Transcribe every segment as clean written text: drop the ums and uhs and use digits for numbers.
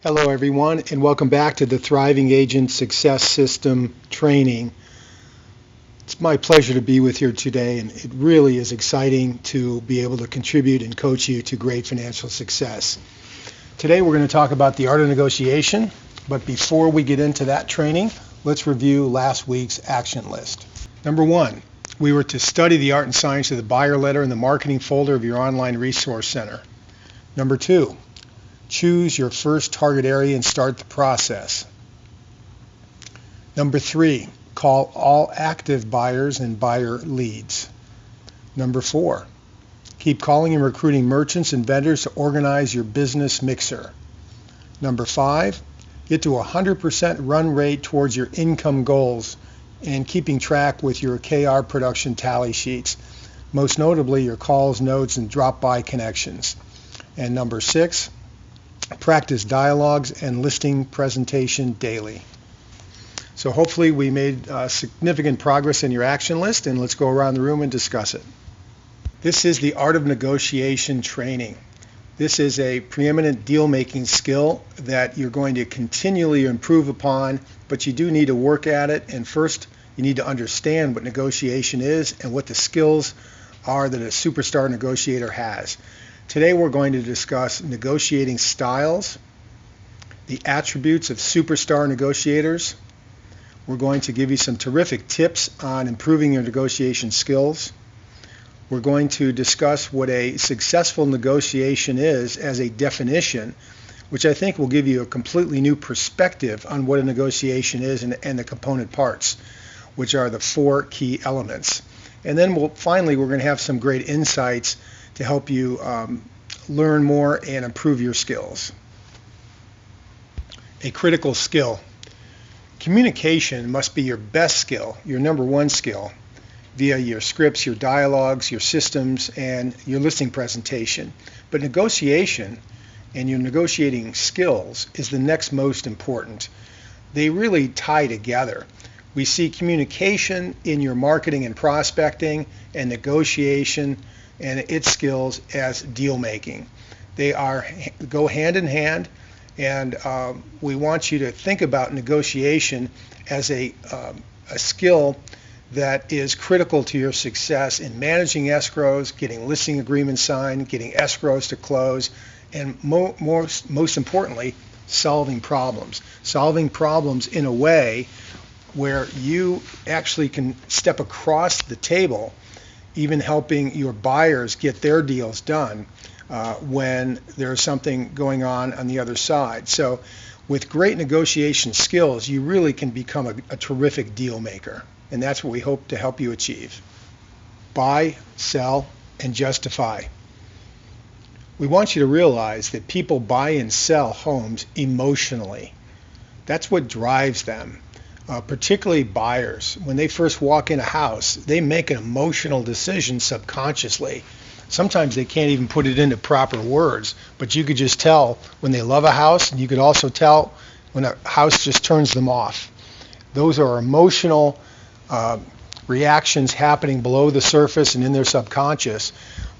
Hello everyone, and welcome back to the Thriving Agent Success System training. It's my pleasure to be with you today, and it really is exciting to be able to contribute and coach you to great financial success. Today we're going to talk about the art of negotiation, but before we get into that training, let's review last week's action list. Number one, we were to study the art and science of the buyer letter in the marketing folder of your online resource center. Number two, choose your first target area and start the process. Number three, call all active buyers and buyer leads. Number four, keep calling and recruiting merchants and vendors to organize your business mixer. Number five, get to 100% run rate towards your income goals and keeping track with your KR production tally sheets, most notably your calls, notes, and drop-by connections. And number six, practice dialogues and listing presentation daily. So hopefully we made significant progress in your action list, and let's go around the room and discuss it. This is the art of negotiation training. This is a preeminent deal-making skill that you're going to continually improve upon, but you do need to work at it, and first you need to understand what negotiation is and what the skills are that a superstar negotiator has. Today we're going to discuss negotiating styles, the attributes of superstar negotiators. We're going to give you some terrific tips on improving your negotiation skills. We're going to discuss what a successful negotiation is as a definition, which I think will give you a completely new perspective on what a negotiation is and the component parts, which are the four key elements. And then finally we're going to have some great insights to help you learn more and improve your skills. A critical skill. Communication must be your best skill, your number one skill, via your scripts, your dialogues, your systems, and your listing presentation. But negotiation and your negotiating skills is the next most important. They really tie together. We see communication in your marketing and prospecting, and negotiation and its skills as deal making. They go hand in hand, and we want you to think about negotiation as a skill that is critical to your success in managing escrows, getting listing agreements signed, getting escrows to close, and most importantly, solving problems. Solving problems in a way where you actually can step across the table, even helping your buyers get their deals done when there's something going on the other side. So with great negotiation skills, you really can become a terrific deal maker, and that's what we hope to help you achieve. Buy, sell, and justify. We want you to realize that people buy and sell homes emotionally. That's what drives them. Particularly buyers. When they first walk in a house, they make an emotional decision subconsciously. Sometimes they can't even put it into proper words, but you could just tell when they love a house, and you could also tell when a house just turns them off. Those are emotional reactions happening below the surface and in their subconscious.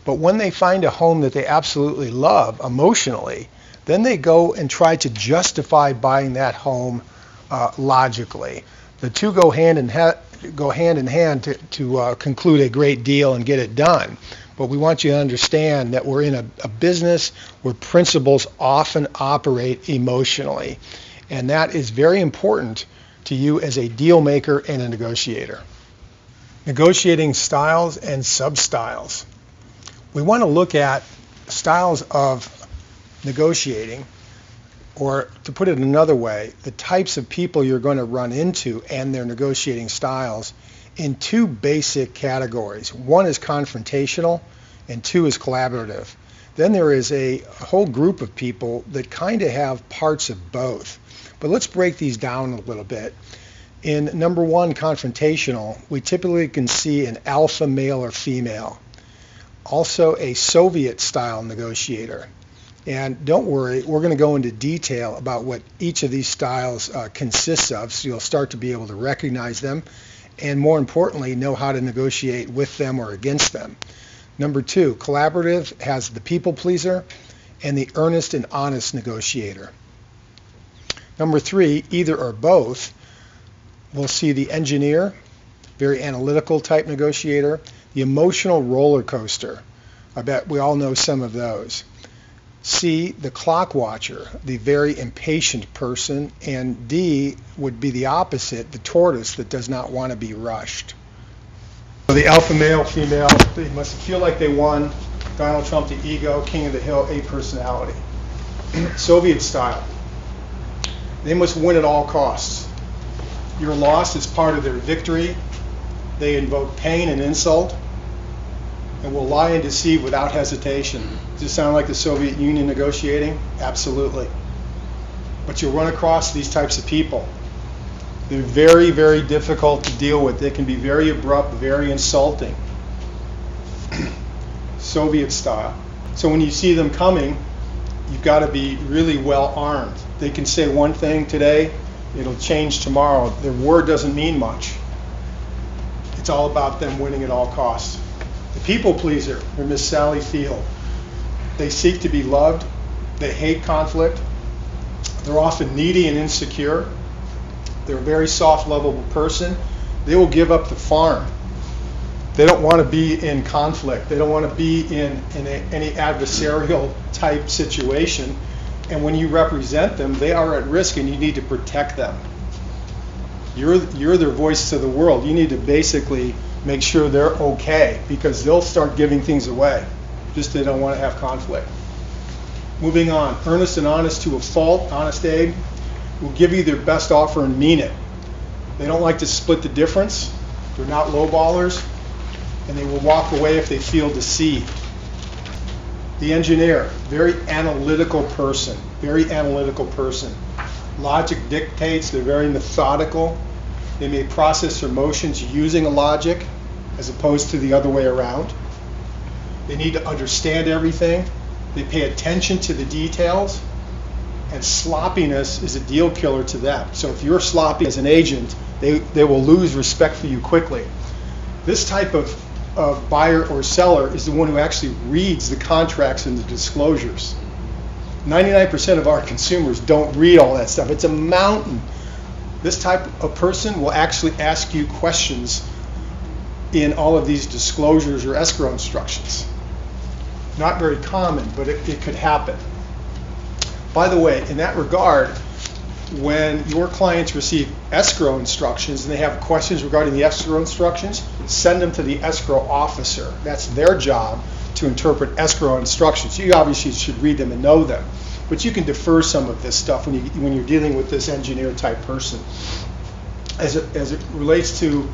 But when they find a home that they absolutely love emotionally, then they go and try to justify buying that home logically. The two go hand in hand to conclude a great deal and get it done. But we want you to understand that we're in a business where principals often operate emotionally, and that is very important to you as a deal maker and a negotiator. Negotiating styles and sub-styles. We want to look at styles of negotiating, or to put it another way, the types of people you're going to run into and their negotiating styles in two basic categories. One is confrontational and two is collaborative. Then there is a whole group of people that kind of have parts of both. But let's break these down a little bit. In number one, confrontational, we typically can see an alpha male or female. Also a Soviet style negotiator. And don't worry, we're going to go into detail about what each of these styles consists of, so you'll start to be able to recognize them, and more importantly, know how to negotiate with them or against them. Number two, collaborative has the people pleaser and the earnest and honest negotiator. Number 3, either or both. We'll see the engineer, very analytical type negotiator, the emotional roller coaster. I bet we all know some of those. C, the clock watcher, the very impatient person. And D would be the opposite, the tortoise that does not want to be rushed. So the alpha male, female, they must feel like they won. Donald Trump, the ego, king of the hill, A personality. Soviet style. They must win at all costs. Your loss is part of their victory. They invoke pain and insult and will lie and deceive without hesitation. Does this sound like the Soviet Union negotiating? Absolutely. But you'll run across these types of people. They're very, very difficult to deal with. They can be very abrupt, very insulting. Soviet style. So when you see them coming, you've got to be really well armed. They can say one thing today, it'll change tomorrow. Their word doesn't mean much. It's all about them winning at all costs. The people pleaser, or Miss Sally Field. They seek to be loved. They hate conflict. They're often needy and insecure. They're a very soft, lovable person. They will give up the farm. They don't want to be in conflict. They don't want to be in any adversarial type situation. And when you represent them, they are at risk and you need to protect them. You're their voice to the world. You need to basically make sure they're okay, because they'll start giving things away. Just they don't want to have conflict. Moving on. Earnest and honest to a fault. Honest Abe will give you their best offer and mean it. They don't like to split the difference. They're not lowballers. And they will walk away if they feel deceived. The engineer, very analytical person. Very analytical person. Logic dictates. They're very methodical. They may process their emotions using a logic as opposed to the other way around. They need to understand everything. They pay attention to the details. And sloppiness is a deal killer to them. So if you're sloppy as an agent, they will lose respect for you quickly. This type of buyer or seller is the one who actually reads the contracts and the disclosures. 99% of our consumers don't read all that stuff. It's a mountain. This type of person will actually ask you questions in all of these disclosures or escrow instructions. Not very common, but it could happen. By the way, in that regard, when your clients receive escrow instructions and they have questions regarding the escrow instructions, send them to the escrow officer. That's their job to interpret escrow instructions. You obviously should read them and know them, but you can defer some of this stuff when you're dealing with this engineer type person. As it relates to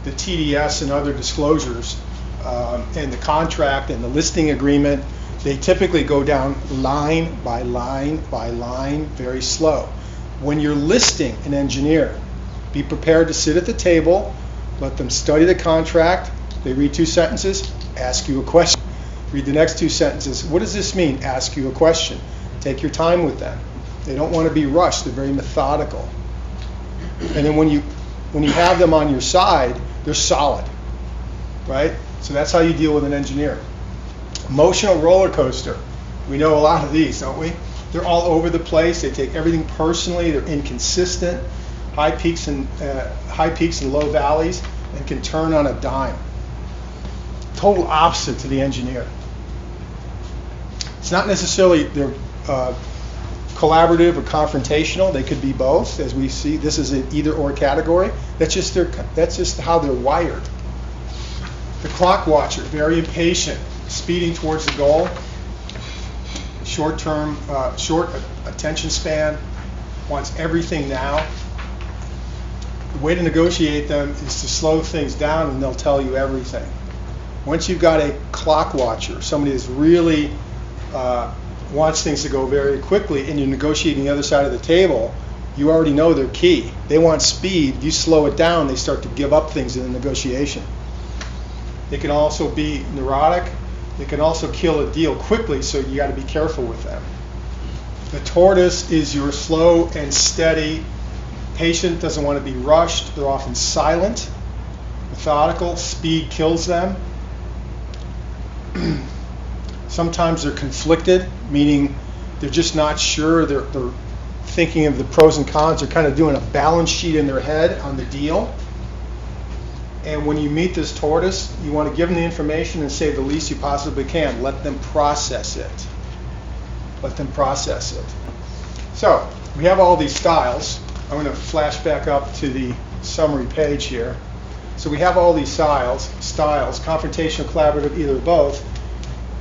the TDS and other disclosures and the contract and the listing agreement, they typically go down line by line by line, very slow. When you're listing an engineer, be prepared to sit at the table, let them study the contract. They read 2 sentences, ask you a question. Read the next 2 sentences. What does this mean? Ask you a question. Take your time with them. They don't want to be rushed. They're very methodical. And then when you have them on your side, they're solid, right? So that's how you deal with an engineer. Emotional roller coaster. We know a lot of these, don't we? They're all over the place. They take everything personally. They're inconsistent. High peaks and low valleys, and can turn on a dime. Total opposite to the engineer. It's not necessarily they're collaborative or confrontational. They could be both, as we see. This is an either/or category. That's just how they're wired. The clock watcher, very impatient, speeding towards the goal. Short attention span, wants everything now. The way to negotiate them is to slow things down, and they'll tell you everything. Once you've got a clock watcher, somebody that's really wants things to go very quickly, and you're negotiating the other side of the table, you already know their key. They want speed. You slow it down, they start to give up things in the negotiation. They can also be neurotic. They can also kill a deal quickly, so you got to be careful with them. The tortoise is your slow and steady. Patient, doesn't want to be rushed. They're often silent, methodical. Speed kills them. Sometimes they're conflicted, meaning they're just not sure. They're thinking of the pros and cons. They're kind of doing a balance sheet in their head on the deal. And when you meet this tortoise, you want to give them the information and say the least you possibly can. Let them process it. Let them process it. So we have all these styles. I'm going to flash back up to the summary page here. So we have all these styles, confrontational, collaborative, either or both,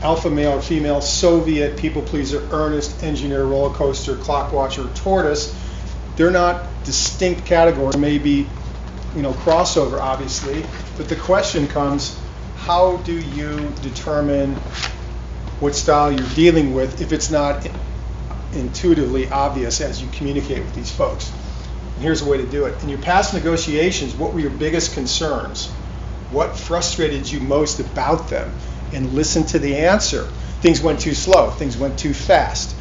alpha male or female, Soviet, people pleaser, earnest, engineer, roller coaster, clock watcher, tortoise. They're not distinct categories, maybe, crossover, obviously, but the question comes, how do you determine what style you're dealing with if it's not intuitively obvious as you communicate with these folks? And here's a way to do it. In your past negotiations, what were your biggest concerns? What frustrated you most about them? And listen to the answer. Things went too slow. Things went too fast.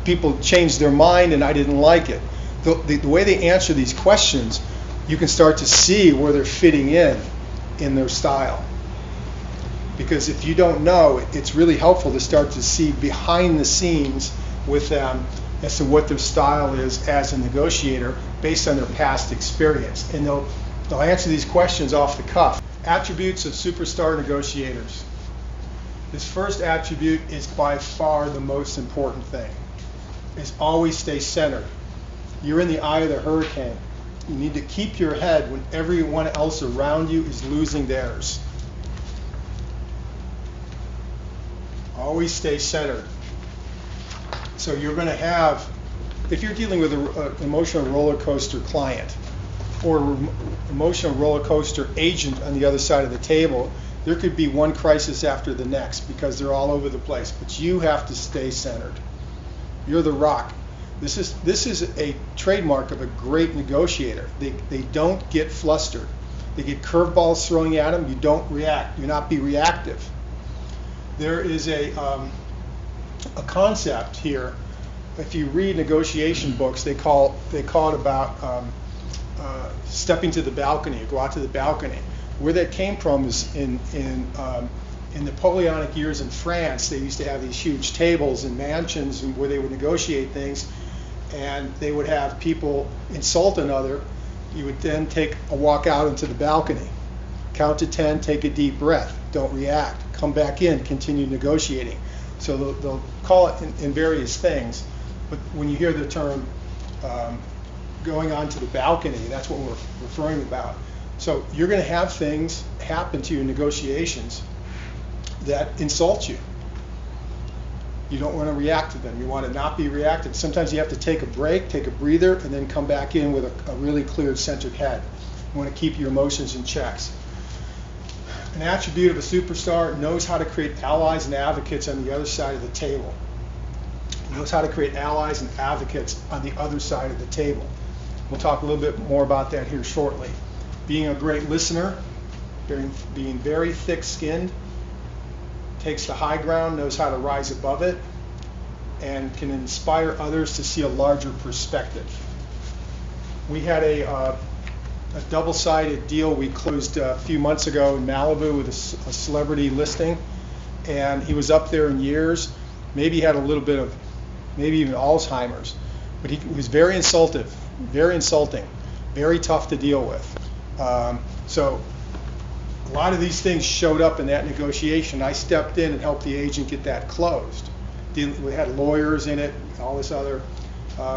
People changed their mind and I didn't like it. The way they answer these questions, you can start to see where they're fitting in their style. Because if you don't know, it's really helpful to start to see behind the scenes with them as to what their style is as a negotiator based on their past experience. And they'll answer these questions off the cuff. Attributes of superstar negotiators. This first attribute is by far the most important thing, is always stay centered. You're in the eye of the hurricane. You need to keep your head when everyone else around you is losing theirs. Always stay centered. So you're going to have, if you're dealing with an emotional roller coaster client or an emotional roller coaster agent on the other side of the table, there could be one crisis after the next because they're all over the place. But you have to stay centered. You're the rock. This is a trademark of a great negotiator. They don't get flustered. They get curveballs throwing at them. You don't react. Do not be reactive. There is a concept here. If you read negotiation books, they call it about stepping to the balcony, or go out to the balcony. Where that came from is in Napoleonic years in France. They used to have these huge tables and mansions where they would negotiate things, and they would have people insult another. You would then take a walk out into the balcony, count to 10, take a deep breath, don't react, come back in, continue negotiating. So they'll call it in various things, but when you hear the term going on to the balcony, that's what we're referring about. So you're going to have things happen to you in negotiations that insult you. You don't want to react to them. You want to not be reactive. Sometimes you have to take a break, take a breather, and then come back in with a really clear, centered head. You want to keep your emotions in checks. An attribute of a superstar knows how to create allies and advocates on the other side of the table. Knows how to create allies and advocates on the other side of the table. We'll talk a little bit more about that here shortly. Being a great listener, being very thick-skinned, takes the high ground, knows how to rise above it, and can inspire others to see a larger perspective. We had a double-sided deal we closed a few months ago in Malibu with a celebrity listing, and he was up there in years. Maybe he had a little bit of, maybe even Alzheimer's, but he was very insulting, very tough to deal with. So a lot of these things showed up in that negotiation. I stepped in and helped the agent get that closed. We had lawyers in it, all this other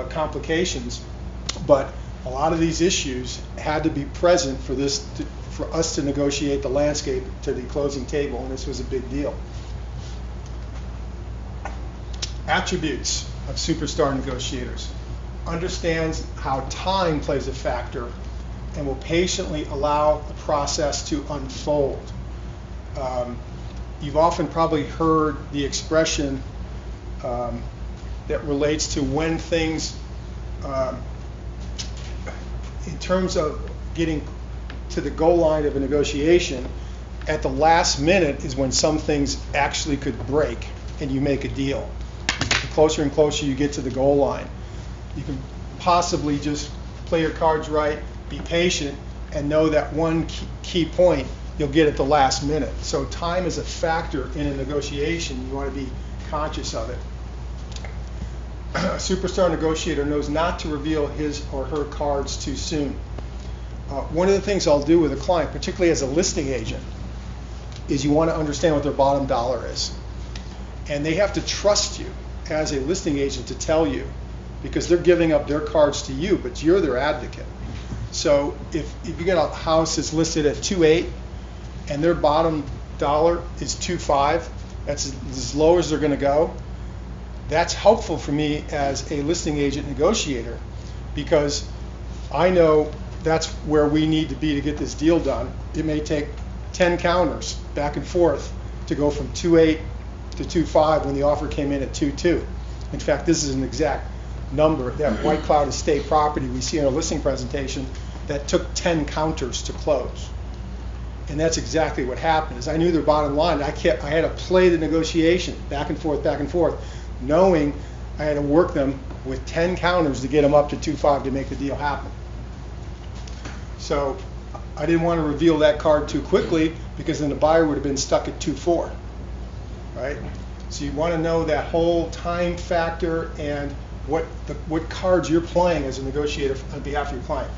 complications, but a lot of these issues had to be present for us to negotiate the landscape to the closing table, and this was a big deal. Attributes of superstar negotiators. Understands how time plays a factor and will patiently allow the process to unfold. You've often probably heard the expression that relates to when things, in terms of getting to the goal line of a negotiation, at the last minute is when some things actually could break and you make a deal. The closer and closer you get to the goal line, you can possibly just play your cards right, be patient, and know that one key point you'll get at the last minute. So time is a factor in a negotiation. You want to be conscious of it. a superstar negotiator knows not to reveal his or her cards too soon. One of the things I'll do with a client, particularly as a listing agent, is you want to understand what their bottom dollar is. And they have to trust you as a listing agent to tell you, because they're giving up their cards to you, but you're their advocate. So if you get a house that's listed at 2.8 and their bottom dollar is 2.5, that's as low as they're going to go. That's helpful for me as a listing agent negotiator, because I know that's where we need to be to get this deal done. It may take 10 counters back and forth to go from 2.8 to 2.5 when the offer came in at 2.2. In fact, this is an exact number, that White Cloud Estate property we see in our listing presentation, that took 10 counters to close. And that's exactly what happened. Is I knew their bottom line. I had to play the negotiation back and forth, knowing I had to work them with 10 counters to get them up to 2.5 to make the deal happen. So I didn't want to reveal that card too quickly, because then the buyer would have been stuck at 2.4, right? So you want to know that whole time factor and what cards you're playing as a negotiator on behalf of your client.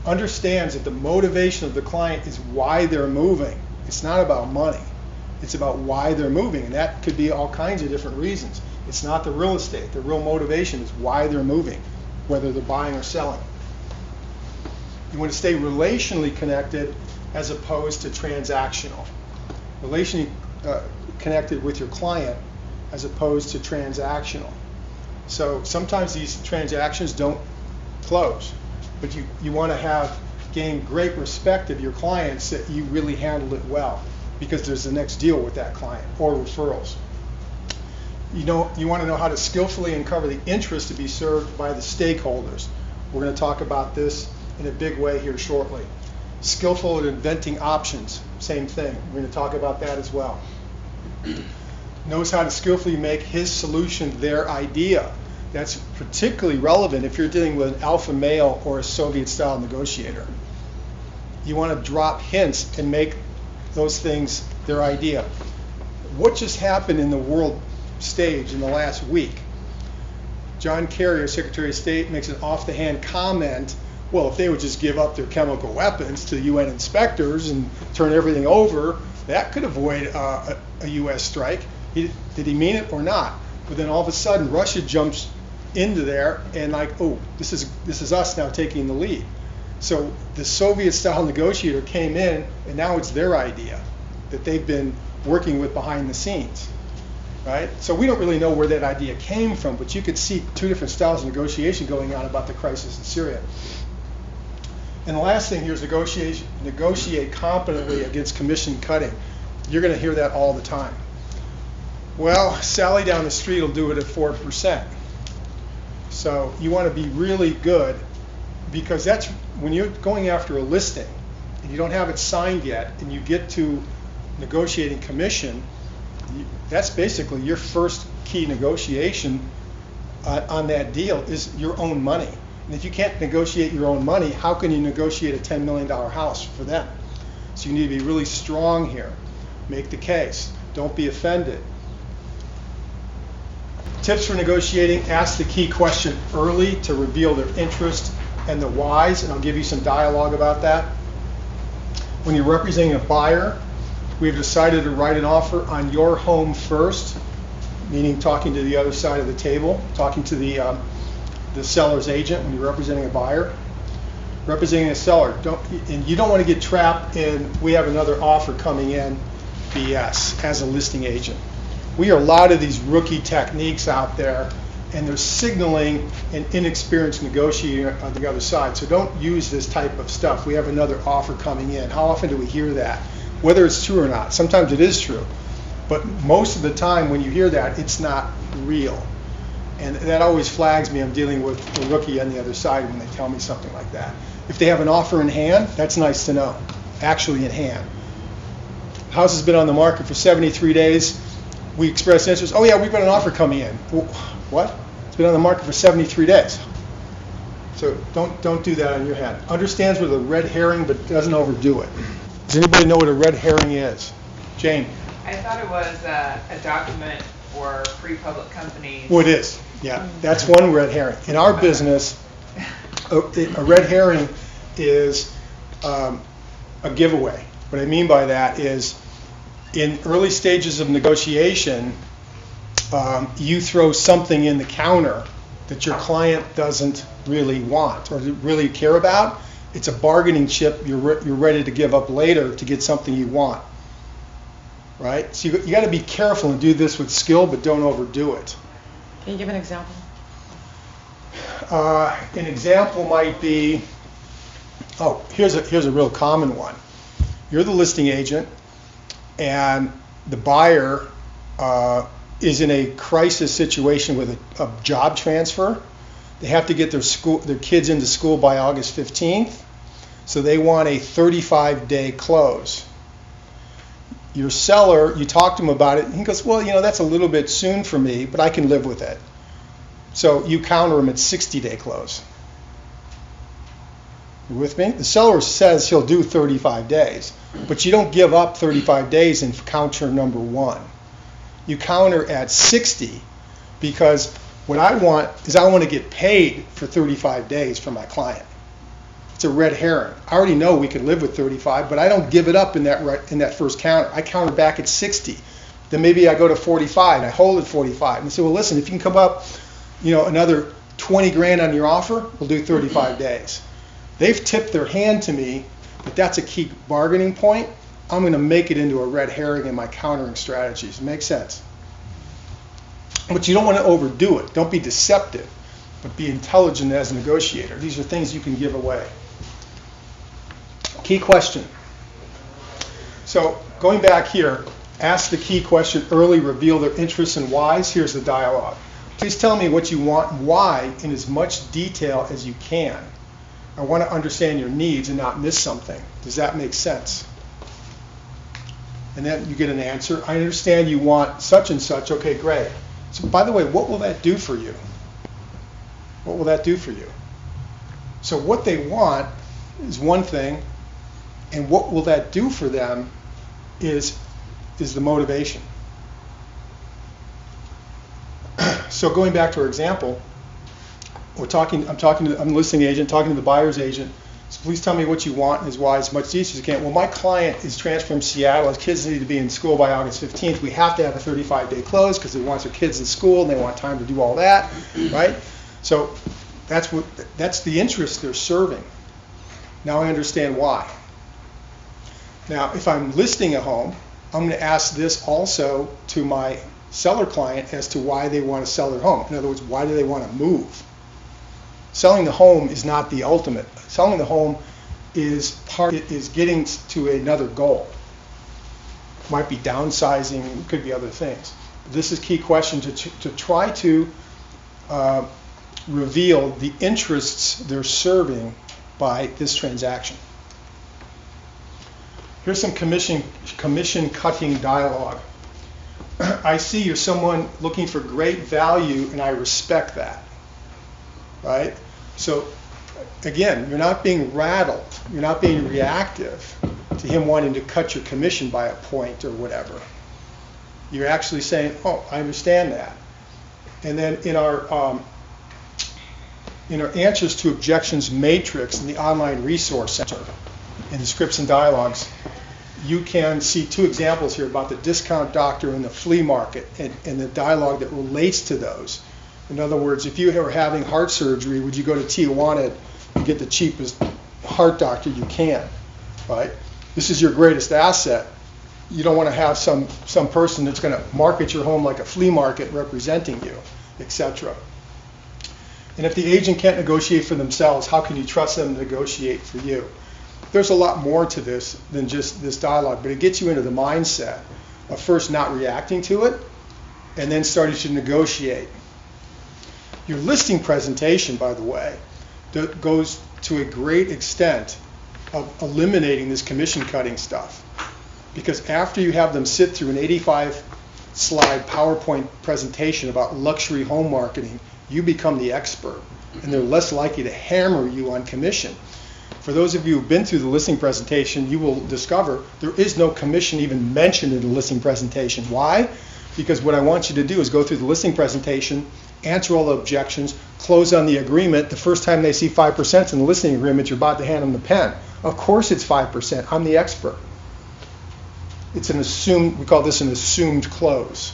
Understands that the motivation of the client is why they're moving. It's not about money. It's about why they're moving, and that could be all kinds of different reasons. It's not the real estate. The real motivation is why they're moving, whether they're buying or selling. You want to stay relationally connected as opposed to transactional. Relationally connected with your client as opposed to transactional. So sometimes these transactions don't close, but you want to gain great respect of your clients that you really handled it well, because there's the next deal with that client or referrals. You want to know how to skillfully uncover the interest to be served by the stakeholders. We're going to talk about this in a big way here shortly. Skillful at inventing options, same thing. We're going to talk about that as well. Knows how to skillfully make his solution their idea. That's particularly relevant if you're dealing with an alpha male or a Soviet-style negotiator. You want to drop hints and make those things their idea. What just happened in the world stage in the last week? John Kerry, our Secretary of State, makes an off-the-hand comment. Well, if they would just give up their chemical weapons to UN inspectors and turn everything over, that could avoid a U.S. strike. Did he mean it or not? But then all of a sudden, Russia jumps into there and this is us now taking the lead. So the Soviet-style negotiator came in, and now it's their idea that they've been working with behind the scenes, right? So we don't really know where that idea came from, but you could see two different styles of negotiation going on about the crisis in Syria. And the last thing here is negotiate competently against commission cutting. You're going to hear that all the time. Well, Sally down the street will do it at 4%. So you want to be really good, because that's when you're going after a listing and you don't have it signed yet and you get to negotiating commission, that's basically your first key negotiation on that deal is your own money. And if you can't negotiate your own money, how can you negotiate a $10 million house for them? So you need to be really strong here. Make the case. Don't be offended. Tips for negotiating: ask the key question early to reveal their interest and the whys, and I'll give you some dialogue about that. When you're representing a buyer, we've decided to write an offer on your home first, meaning talking to the other side of the table, talking to the seller's agent when you're representing a buyer. Representing a seller, you don't want to get trapped in we have another offer coming in BS as a listing agent. We hear a lot of these rookie techniques out there, and they're signaling an inexperienced negotiator on the other side. So don't use this type of stuff. We have another offer coming in. How often do we hear that? Whether it's true or not. Sometimes it is true, but most of the time when you hear that, it's not real. And that always flags me. I'm dealing with a rookie on the other side when they tell me something like that. If they have an offer in hand, that's nice to know. Actually in hand. House has been on the market for 73 days. We express interest. Oh yeah, we've got an offer coming in. What? It's been on the market for 73 days. So don't do that on your hand. Understands with a red herring, but doesn't overdo it. Does anybody know what a red herring is? Jane? I thought it was a document for pre-public companies. Well, it is. Yeah, that's one red herring. In our business, a red herring is a giveaway. What I mean by that is in early stages of negotiation, you throw something in the counter that your client doesn't really want or really care about. It's a bargaining chip you're ready to give up later to get something you want, right? So you got to be careful and do this with skill, but don't overdo it. Can you give an example? An example might be, here's a real common one. You're the listing agent, and the buyer is in a crisis situation with a job transfer. They have to get their kids into school by August 15th, so they want a 35-day close. Your seller, you talk to him about it, and he goes, well, that's a little bit soon for me, but I can live with it. So you counter him at 60-day close. You with me? The seller says he'll do 35 days, but you don't give up 35 days in counter number one. You counter at 60 because what I want is I want to get paid for 35 days from my client. It's a red herring. I already know we could live with 35, but I don't give it up in that first counter. I counter back at 60. Then maybe I go to 45 and I hold at 45 and say, well, listen, if you can come up, another 20 grand on your offer, we'll do 35 days. They've tipped their hand to me, but that's a key bargaining point. I'm going to make it into a red herring in my countering strategies. Makes sense? But you don't want to overdo it. Don't be deceptive, but be intelligent as a negotiator. These are things you can give away. Key question. So going back here, ask the key question early, reveal their interests and whys. Here's the dialogue. Please tell me what you want and why in as much detail as you can. I want to understand your needs and not miss something. Does that make sense? And then you get an answer. I understand you want such and such. Okay, great. So by the way, what will that do for you? What will that do for you? So what they want is one thing, and what will that do for them is the motivation. So going back to our example, I'm a listing agent, talking to the buyer's agent. So please tell me what you want and why as much detail as you can. Well, my client is transferring from Seattle. His kids need to be in school by August 15th. We have to have a 35-day close because he wants their kids in school and they want time to do all that, right? So that's the interest they're serving. Now I understand why. Now, if I'm listing a home, I'm going to ask this also to my seller client as to why they want to sell their home. In other words, why do they want to move? Selling the home is not the ultimate. Selling the home is getting to another goal. Might be downsizing, could be other things. This is a key question to try to reveal the interests they're serving by this transaction. Here's some commission cutting dialogue. I see you're someone looking for great value, and I respect that. Right? So again, you're not being rattled. You're not being reactive to him wanting to cut your commission by a point or whatever. You're actually saying, oh, I understand that. And then in our answers to objections matrix in the online resource center, in the scripts and dialogues, you can see two examples here about the discount doctor and the flea market and the dialogue that relates to those. In other words, if you were having heart surgery, would you go to Tijuana and get the cheapest heart doctor you can, right? This is your greatest asset. You don't want to have some person that's going to market your home like a flea market representing you, etc. And if the agent can't negotiate for themselves, how can you trust them to negotiate for you? There's a lot more to this than just this dialogue, but it gets you into the mindset of first not reacting to it and then starting to negotiate. Your listing presentation, by the way, goes to a great extent of eliminating this commission cutting stuff. Because after you have them sit through an 85-slide PowerPoint presentation about luxury home marketing, you become the expert, and they're less likely to hammer you on commission. For those of you who've been through the listing presentation, you will discover there is no commission even mentioned in the listing presentation. Why? Because what I want you to do is go through the listing presentation answer all the objections, close on the agreement. The first time they see 5% in the listing agreement, you're about to hand them the pen. Of course it's 5%. I'm the expert. It's an assumed, we call this an assumed close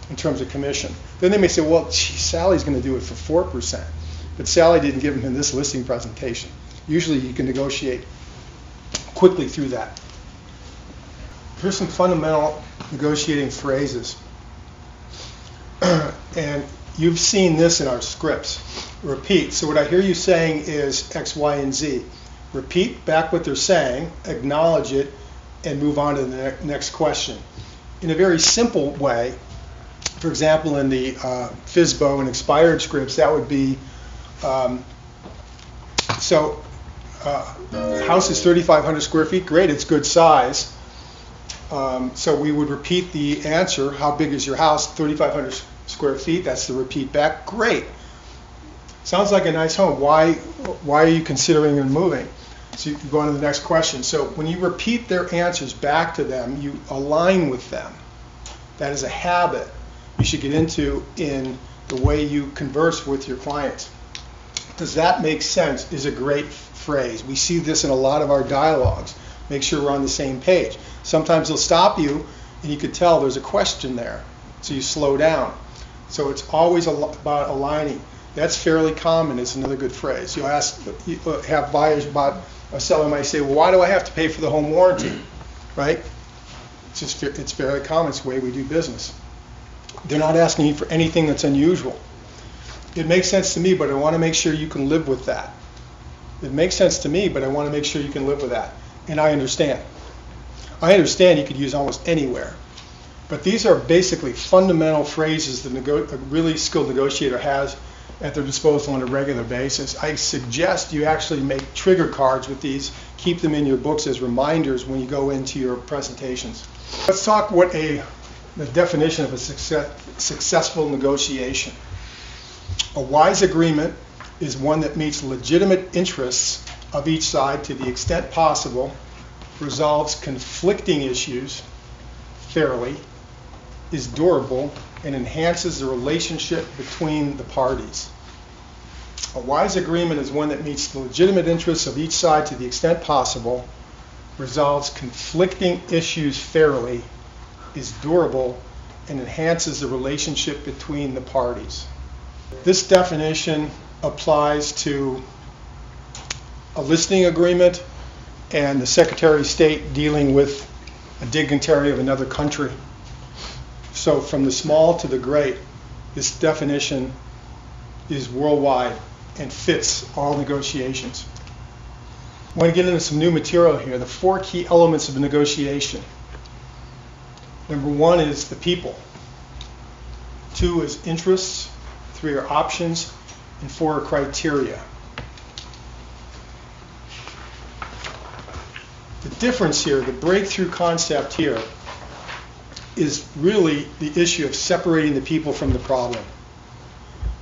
in terms of commission. Then they may say, well, gee, Sally's going to do it for 4%. But Sally didn't give him this listing presentation. Usually you can negotiate quickly through that. Here's some fundamental negotiating phrases. And you've seen this in our scripts. Repeat. So what I hear you saying is X, Y, and Z. Repeat back what they're saying, acknowledge it, and move on to the next question. In a very simple way, for example, in the FSBO and expired scripts, that would be, house is 3,500 square feet, great, it's good size. So we would repeat the answer, how big is your house? 3,500 square feet, that's the repeat back, great. Sounds like a nice home, why are you considering moving? So you go on to the next question. So when you repeat their answers back to them, you align with them. That is a habit you should get into in the way you converse with your clients. Does that make sense is a great phrase. We see this in a lot of our dialogues. Make sure we're on the same page. Sometimes they'll stop you and you could tell there's a question there. So you slow down. So it's always about aligning. That's fairly common. It's another good phrase. You'll have buyers about, a seller might say, well, why do I have to pay for the home warranty? Right? It's fairly common. It's the way we do business. They're not asking you for anything that's unusual. It makes sense to me, but I want to make sure you can live with that. It makes sense to me, but I want to make sure you can live with that. And I understand. I understand you could use almost anywhere. But these are basically fundamental phrases that a really skilled negotiator has at their disposal on a regular basis. I suggest you actually make trigger cards with these, keep them in your books as reminders when you go into your presentations. Let's talk what the definition of a successful negotiation. A wise agreement is one that meets legitimate interests of each side to the extent possible, resolves conflicting issues fairly, is durable, and enhances the relationship between the parties. A wise agreement is one that meets the legitimate interests of each side to the extent possible, resolves conflicting issues fairly, is durable, and enhances the relationship between the parties. This definition applies to a listing agreement and the Secretary of State dealing with a dignitary of another country. So from the small to the great, this definition is worldwide and fits all negotiations. I want to get into some new material here. The 4 key elements of a negotiation. Number 1 is the people. 2 is interests. 3 are options. And 4 are criteria. The difference here, the breakthrough concept here, is really the issue of separating the people from the problem.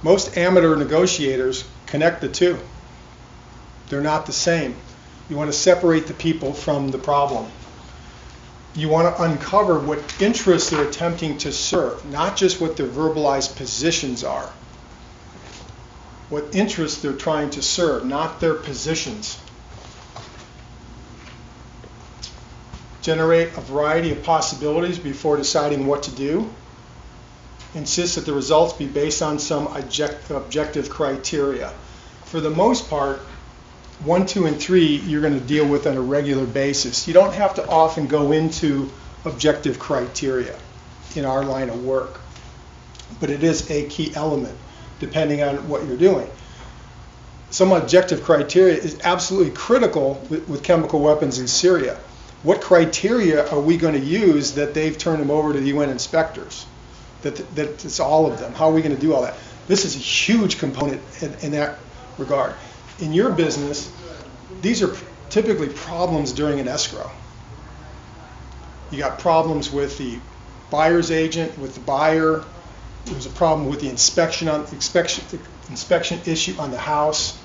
Most amateur negotiators connect the two. They're not the same. You want to separate the people from the problem. You want to uncover what interests they're attempting to serve, not just what their verbalized positions are. What interests they're trying to serve, not their positions. Generate a variety of possibilities before deciding what to do. Insist that the results be based on some objective criteria. For the most part, 1, 2, and 3 you're going to deal with on a regular basis. You don't have to often go into objective criteria in our line of work, but it is a key element depending on what you're doing. Some objective criteria is absolutely critical with chemical weapons in Syria. What criteria are we going to use that they've turned them over to the UN inspectors? That it's all of them. How are we going to do all that? This is a huge component in that regard. In your business, these are typically problems during an escrow. You got problems with the buyer's agent, with the buyer. There's a problem with the inspection issue on the house.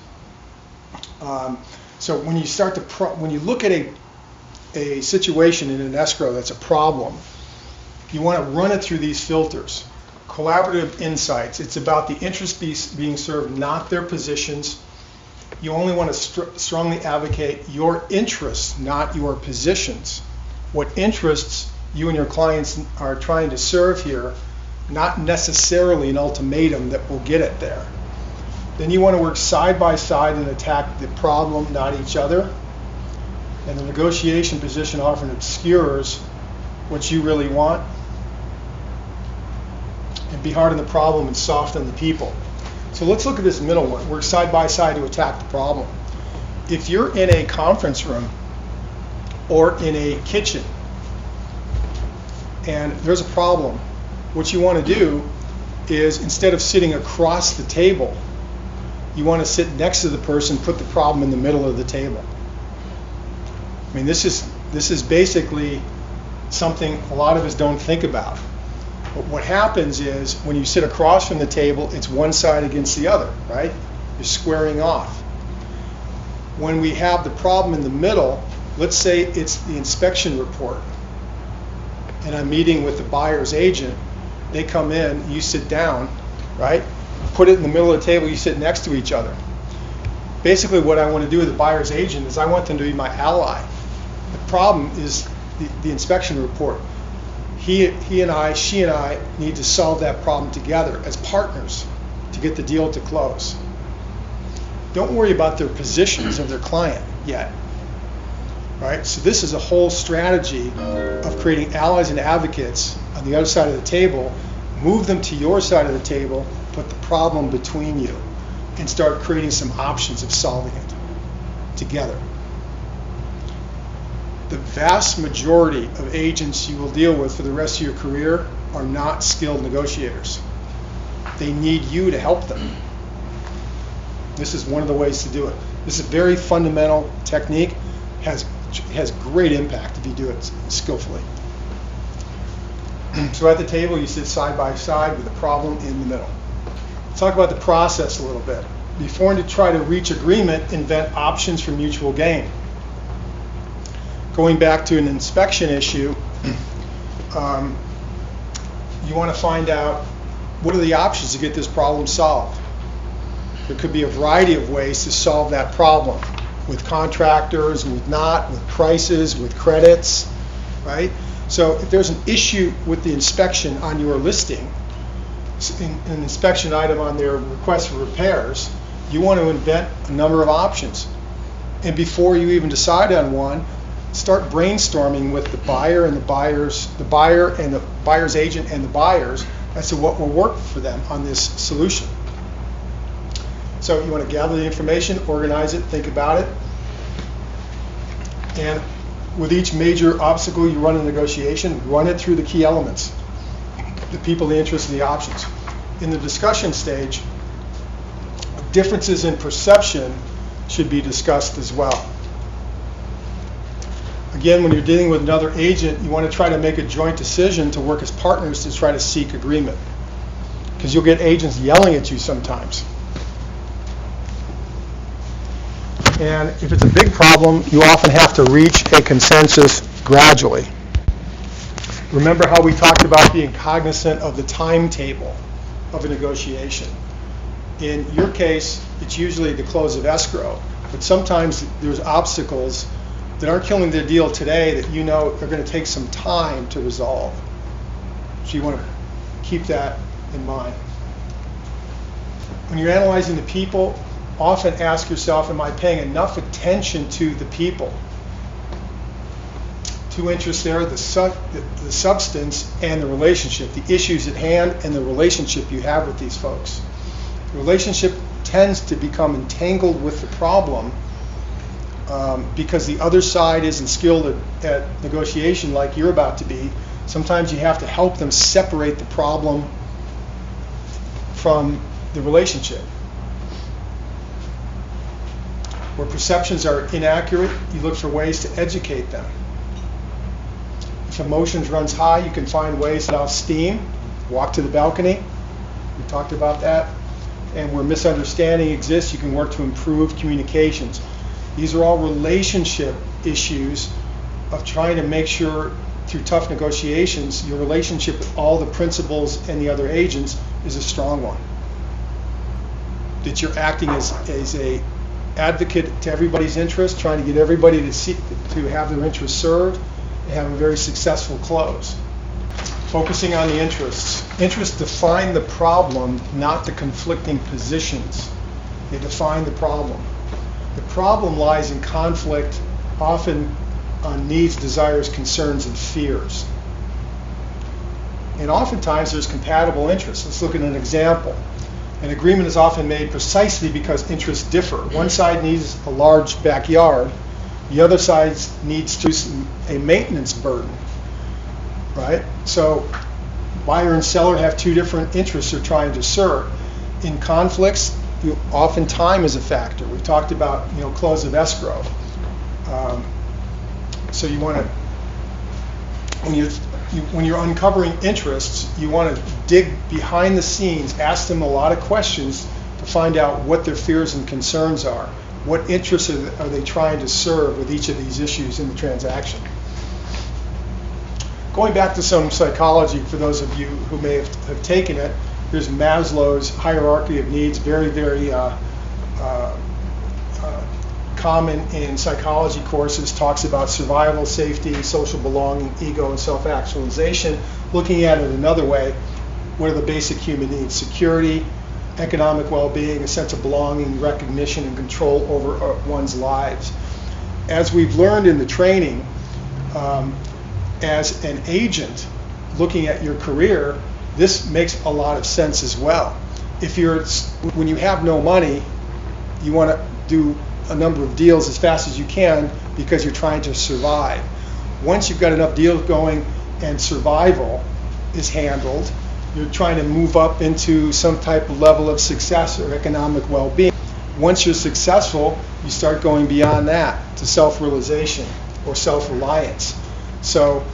So when you start to when you look at a situation in an escrow that's a problem, you want to run it through these filters. collaborative insights. It's about the interest being served, not their positions. You only want to strongly advocate your interests, not your positions. What interests you and your clients are trying to serve here, not necessarily an ultimatum that will get it there. Then you want to work side by side and attack the problem, not each other. And the negotiation position often obscures what you really want. And be hard on the problem and soft on the people. So let's look at this middle one. Work side by side to attack the problem. If you're in a conference room or in a kitchen and there's a problem, what you want to do is, instead of sitting across the table, you want to sit next to the person, put the problem in the middle of the table. I mean, this is basically something a lot of us don't think about. But what happens is, when you sit across from the table, it's one side against the other, right? You're squaring off. When we have the problem in the middle, let's say it's the inspection report, and I'm meeting with the buyer's agent. They come in, you sit down, right? Put it in the middle of the table, you sit next to each other. Basically what I want to do with the buyer's agent is I want them to be my ally. The problem is the inspection report. She and I need to solve that problem together as partners to get the deal to close. Don't worry about their positions of their client yet. All right? So this is a whole strategy of creating allies and advocates on the other side of the table. Move them to your side of the table, put the problem between you, and start creating some options of solving it together. The vast majority of agents you will deal with for the rest of your career are not skilled negotiators. They need you to help them. This is one of the ways to do it. This is a very fundamental technique, has great impact if you do it skillfully. So at the table, you sit side by side with the problem in the middle. Let's talk about the process a little bit. Before you try to reach agreement, invent options for mutual gain. Going back to an inspection issue, you want to find out what are the options to get this problem solved. There could be a variety of ways to solve that problem, with contractors, with prices, with credits, right? So if there's an issue with the inspection on your listing, an inspection item on their request for repairs, you want to invent a number of options. And before you even decide on one, start brainstorming with the buyer and the buyer's agent and the buyers as to what will work for them on this solution. So you want to gather the information, organize it, think about it, and with each major obstacle you run in negotiation, run it through the key elements, the people, the interests, and the options. In the discussion stage, differences in perception should be discussed as well. Again, when you're dealing with another agent, you want to try to make a joint decision to work as partners to try to seek agreement, because you'll get agents yelling at you sometimes. And if it's a big problem, you often have to reach a consensus gradually. Remember how we talked about being cognizant of the timetable of a negotiation. In your case, it's usually the close of escrow, but sometimes there's obstacles that aren't killing the deal today that you know are going to take some time to resolve. So you want to keep that in mind. When you're analyzing the people, often ask yourself, am I paying enough attention to the people? Two interests there, the substance and the relationship, the issues at hand and the relationship you have with these folks. The relationship tends to become entangled with the problem because the other side isn't skilled at negotiation like you're about to be. Sometimes you have to help them separate the problem from the relationship. Where perceptions are inaccurate, you look for ways to educate them. If emotions runs high, you can find ways to let off steam. Walk to the balcony. We talked about that. And where misunderstanding exists, you can work to improve communications. These are all relationship issues of trying to make sure through tough negotiations, your relationship with all the principals and the other agents is a strong one. That you're acting as a advocate to everybody's interest, trying to get everybody to have their interests served and have a very successful close. Focusing on the interests. Interests define the problem, not the conflicting positions. They define the problem. The problem lies in conflict, often on needs, desires, concerns, and fears. And oftentimes there's compatible interests. Let's look at an example. An agreement is often made precisely because interests differ. One side needs a large backyard. The other side needs a maintenance burden, right? So buyer and seller have two different interests they're trying to serve. In conflicts, often time is a factor. We've talked about, close of escrow. So you want to, when you're uncovering interests, you want to dig behind the scenes, ask them a lot of questions to find out what their fears and concerns are. What interests are they trying to serve with each of these issues in the transaction? Going back to some psychology, for those of you who may have taken it, there's Maslow's hierarchy of needs, very, very common in psychology courses, talks about survival, safety, social belonging, ego, and self-actualization. Looking at it another way, what are the basic human needs? Security, economic well-being, a sense of belonging, recognition, and control over one's lives. As we've learned in the training, as an agent looking at your career, this makes a lot of sense as well. When you have no money, you want to do a number of deals as fast as you can because you're trying to survive. Once you've got enough deals going and survival is handled, you're trying to move up into some type of level of success or economic well-being. Once you're successful, you start going beyond that to self-realization or self-reliance. So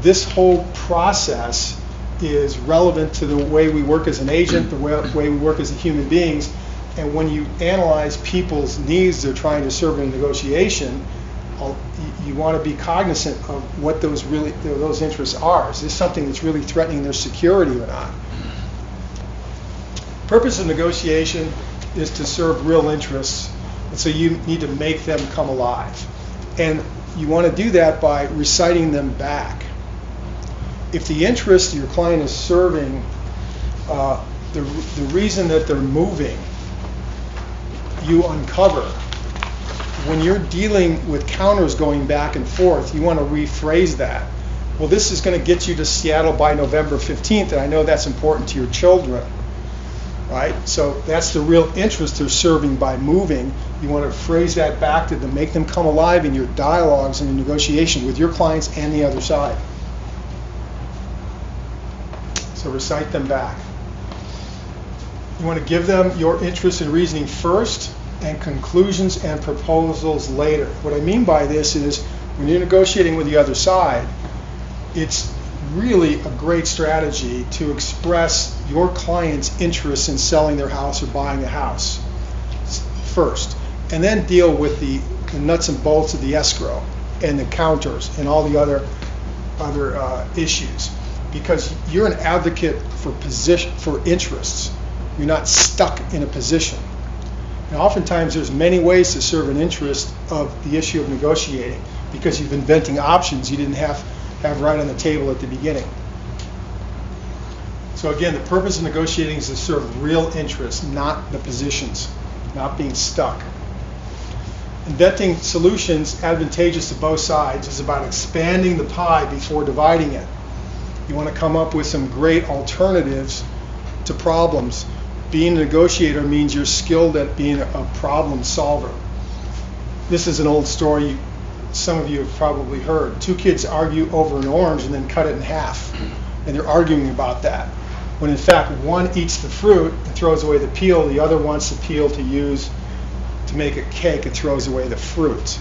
this whole process is relevant to the way we work as an agent, the way we work as human beings. And when you analyze people's needs they're trying to serve in a negotiation, you want to be cognizant of what those interests are. Is this something that's really threatening their security or not? Purpose of negotiation is to serve real interests, and so you need to make them come alive. And you want to do that by reciting them back. If the interest your client is serving, the reason that they're moving, you uncover. When you're dealing with counters going back and forth, you want to rephrase that. Well, this is going to get you to Seattle by November 15th, and I know that's important to your children, right? So that's the real interest they're serving by moving. You want to phrase that back to them, make them come alive in your dialogues and your negotiation with your clients and the other side. So recite them back. You want to give them your interest and reasoning first, and conclusions and proposals later. What I mean by this is, when you're negotiating with the other side, it's really a great strategy to express your client's interest in selling their house or buying a house first, and then deal with the nuts and bolts of the escrow and the counters and all the other issues, because you're an advocate for interests. You're not stuck in a position. And oftentimes there's many ways to serve an interest of the issue of negotiating, because you're inventing options you didn't have right on the table at the beginning. So again, the purpose of negotiating is to serve real interests, not the positions, not being stuck. Inventing solutions advantageous to both sides is about expanding the pie before dividing it. You want to come up with some great alternatives to problems. Being a negotiator means you're skilled at being a problem solver. This is an old story some of you have probably heard. Two kids argue over an orange and then cut it in half. And they're arguing about that. When in fact one eats the fruit and throws away the peel, the other wants the peel to use to make a cake and throws away the fruit.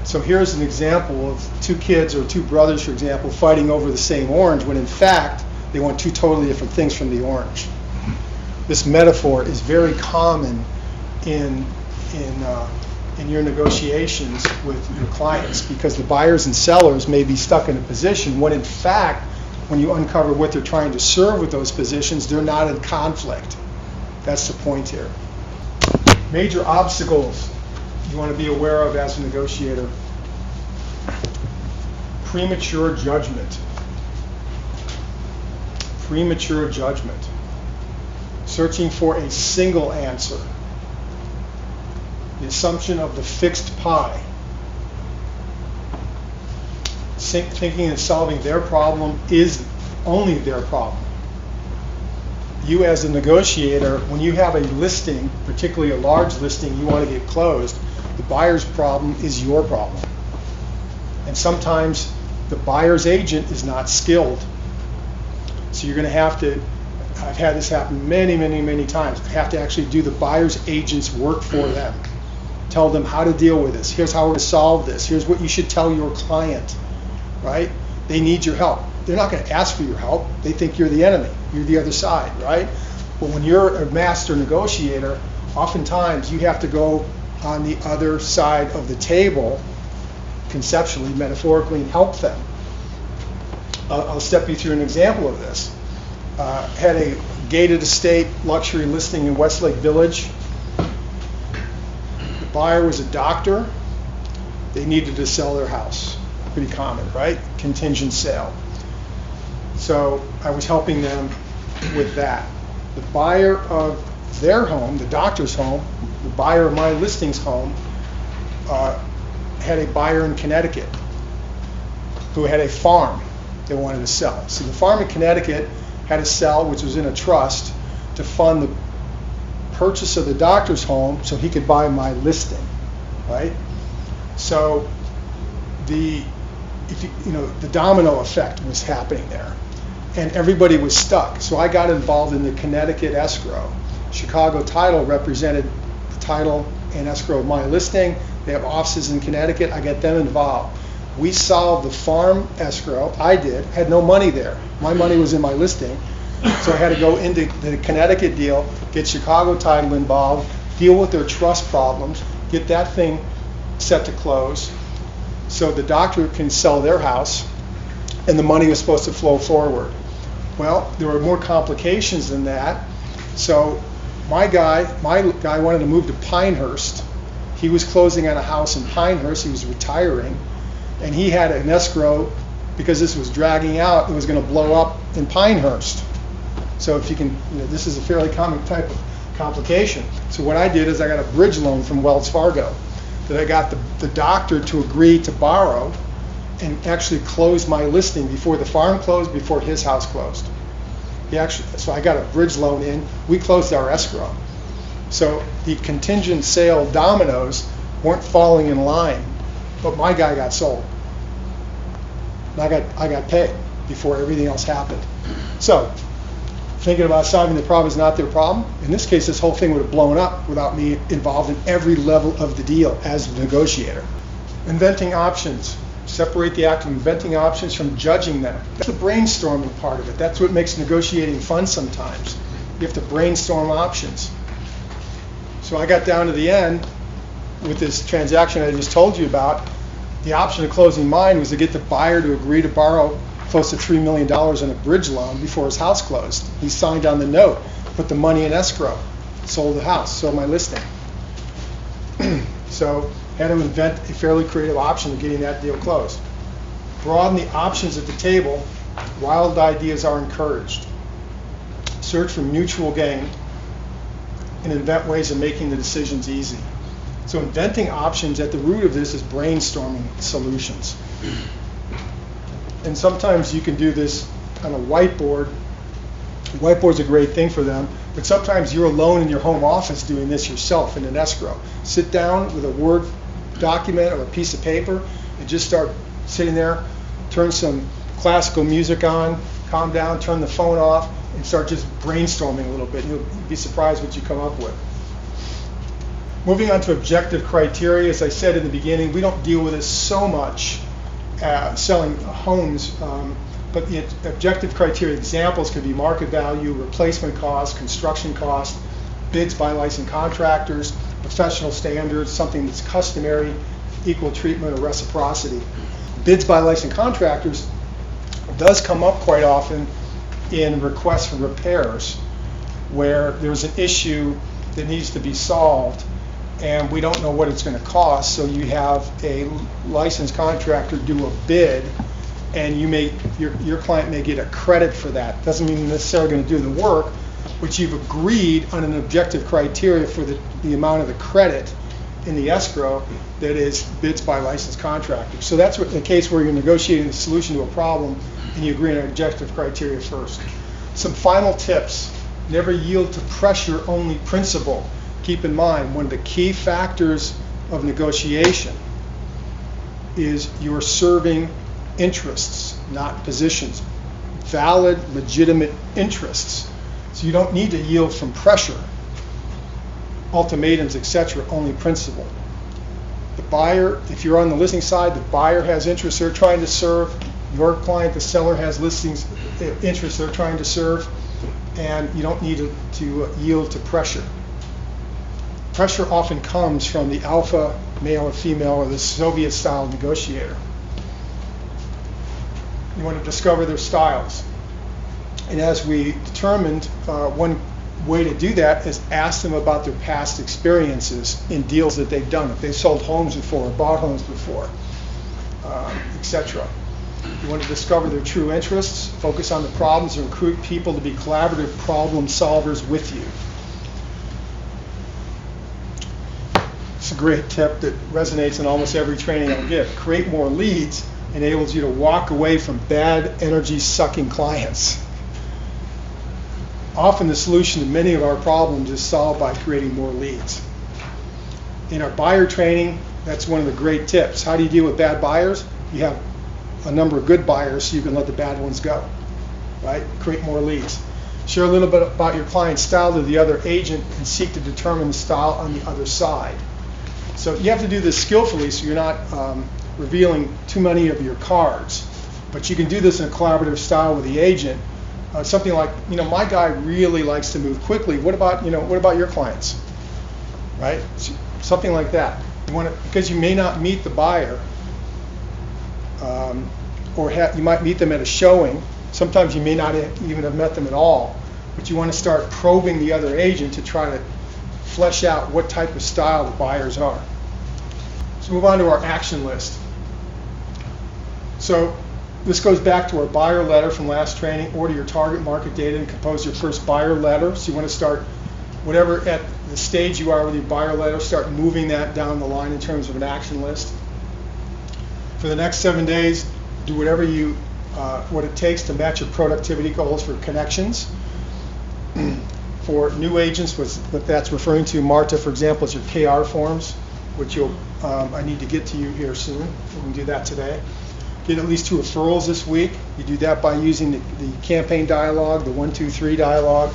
So here's an example of two kids or two brothers, for example, fighting over the same orange when in fact they want two totally different things from the orange. This metaphor is very common in in your negotiations with your clients, because the buyers and sellers may be stuck in a position when in fact, when you uncover what they're trying to serve with those positions, they're not in conflict. That's the point here. Major obstacles you want to be aware of as a negotiator. Premature judgment. Premature judgment. Searching for a single answer. The assumption of the fixed pie. Thinking that solving their problem is only their problem. You as a negotiator, when you have a listing, particularly a large listing you want to get closed, the buyer's problem is your problem. And sometimes the buyer's agent is not skilled. So you're going to have to, I've had this happen many times, have to actually do the buyer's agent's work for them. Tell them how to deal with this. Here's how we're going to solve this. Here's what you should tell your client, right? They need your help. They're not going to ask for your help. They think you're the enemy. You're the other side, right? But when you're a master negotiator, oftentimes you have to go on the other side of the table, conceptually, metaphorically, and help them. I'll step you through an example of this. Had a gated estate luxury listing in Westlake Village. The buyer was a doctor. They needed to sell their house. Pretty common, right? Contingent sale. So I was helping them with that. The buyer of their home, the doctor's home, the buyer of my listing's home, had a buyer in Connecticut who had a farm they wanted to sell. So the farm in Connecticut had to sell, which was in a trust, to fund the purchase of the doctor's home so he could buy my listing, right? So the domino effect was happening there, and everybody was stuck. So I got involved in the Connecticut escrow. Chicago Title represented the title and escrow of my listing. They have offices in Connecticut. I got them involved. We solved the farm escrow. I did. Had no money there. My money was in my listing. So I had to go into the Connecticut deal, get Chicago Title involved, deal with their trust problems, get that thing set to close so the doctor can sell their house, and the money was supposed to flow forward. Well, there were more complications than that. So my guy wanted to move to Pinehurst. He was closing on a house in Pinehurst. He was retiring, and he had an escrow because this was dragging out. It was going to blow up in Pinehurst. So if you can, this is a fairly common type of complication. So what I did is I got a bridge loan from Wells Fargo that I got the doctor to agree to borrow and actually close my listing before the farm closed, before his house closed. So I got a bridge loan in. We closed our escrow. So the contingent sale dominoes weren't falling in line, but my guy got sold. And I got paid before everything else happened. So thinking about solving the problem is not their problem. In this case, this whole thing would have blown up without me involved in every level of the deal as a negotiator. Inventing options. Separate the act of inventing options from judging them. That's the brainstorming part of it. That's what makes negotiating fun sometimes. You have to brainstorm options. So I got down to the end with this transaction I just told you about. The option of closing mine was to get the buyer to agree to borrow close to $3 million on a bridge loan before his house closed. He signed on the note, put the money in escrow, sold the house, sold my listing. So had to invent a fairly creative option of getting that deal closed. Broaden the options at the table. Wild ideas are encouraged. Search for mutual gain and invent ways of making the decisions easy. So inventing options, at the root of this is brainstorming solutions. And sometimes you can do this on a whiteboard. Whiteboard's a great thing for them, but sometimes you're alone in your home office doing this yourself in an escrow. Sit down with a Word document or a piece of paper and just start sitting there, turn some classical music on, calm down, turn the phone off, and start just brainstorming a little bit. You'll be surprised what you come up with. Moving on to objective criteria, as I said in the beginning, we don't deal with this so much selling homes, but the objective criteria examples could be market value, replacement cost, construction cost, bids by licensed contractors. But professional standards, something that's customary, equal treatment or reciprocity. Bids by licensed contractors does come up quite often in requests for repairs where there's an issue that needs to be solved and we don't know what it's going to cost, so you have a licensed contractor do a bid and your client may get a credit for that. Doesn't mean you're necessarily going to do the work, but you've agreed on an objective criteria for the amount of the credit in the escrow that is bids by licensed contractors. So that's the case where you're negotiating the solution to a problem and you agree on an objective criteria first. Some final tips. Never yield to pressure-only principle. Keep in mind, one of the key factors of negotiation is you're serving interests, not positions. Valid, legitimate interests. So you don't need to yield from pressure, ultimatums, etc., only principle. The buyer, if you're on the listing side, the buyer has interests they're trying to serve. Your client, the seller, has listings interests they're trying to serve, and you don't need to yield to pressure. Pressure often comes from the alpha male or female or the Soviet-style negotiator. You want to discover their styles. And as we determined, one way to do that is ask them about their past experiences in deals that they've done. If they've sold homes before, or bought homes before, etc. You want to discover their true interests, focus on the problems, and recruit people to be collaborative problem solvers with you. It's a great tip that resonates in almost every training I'll give. Create more leads enables you to walk away from bad energy sucking clients. Often the solution to many of our problems is solved by creating more leads. In our buyer training, that's one of the great tips. How do you deal with bad buyers? You have a number of good buyers so you can let the bad ones go, right? Create more leads. Share a little bit about your client's style to the other agent and seek to determine the style on the other side. So you have to do this skillfully so you're not revealing too many of your cards, but you can do this in a collaborative style with the agent. Something like, my guy really likes to move quickly. What about your clients, right? Something like that. Because you may not meet the buyer, you might meet them at a showing. Sometimes you may not even have met them at all, but you want to start probing the other agent to try to flesh out what type of style the buyers are. So move on to our action list. So this goes back to our buyer letter from last training. Order your target market data and compose your first buyer letter. So you want to start, whatever at the stage you are with your buyer letter, start moving that down the line in terms of an action list. For the next 7 days, do whatever what it takes to match your productivity goals for connections. For new agents, what that's referring to, Marta, for example, is your KR forms, which I need to get to you here soon. We can do that today. Get at least 2 referrals this week. You do that by using the campaign dialogue, the 1, 2, 3 dialogue,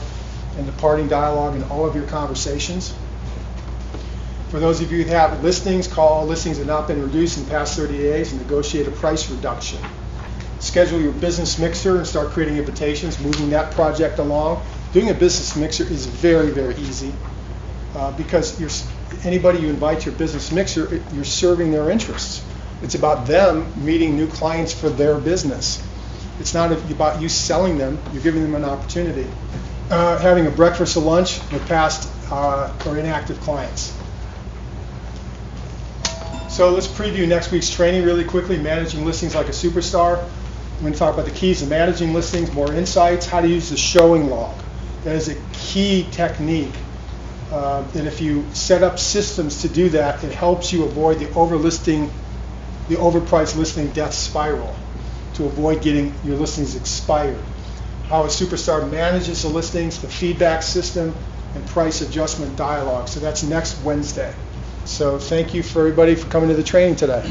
and the parting dialogue in all of your conversations. For those of you who have listings, call listings that have not been reduced in the past 30 days and negotiate a price reduction. Schedule your business mixer and start creating invitations, moving that project along. Doing a business mixer is very, very easy because anybody you invite to your business mixer, you're serving their interests. It's about them meeting new clients for their business. It's not about you selling them, you're giving them an opportunity. Having a breakfast or lunch with past or inactive clients. So let's preview next week's training really quickly, managing listings like a superstar. I'm going to talk about the keys to managing listings, more insights, how to use the showing log. That is a key technique. And if you set up systems to do that, it helps you avoid the overpriced listing death spiral, to avoid getting your listings expired. How a superstar manages the listings, the feedback system, and price adjustment dialogue. So that's next Wednesday. So thank you for everybody for coming to the training today.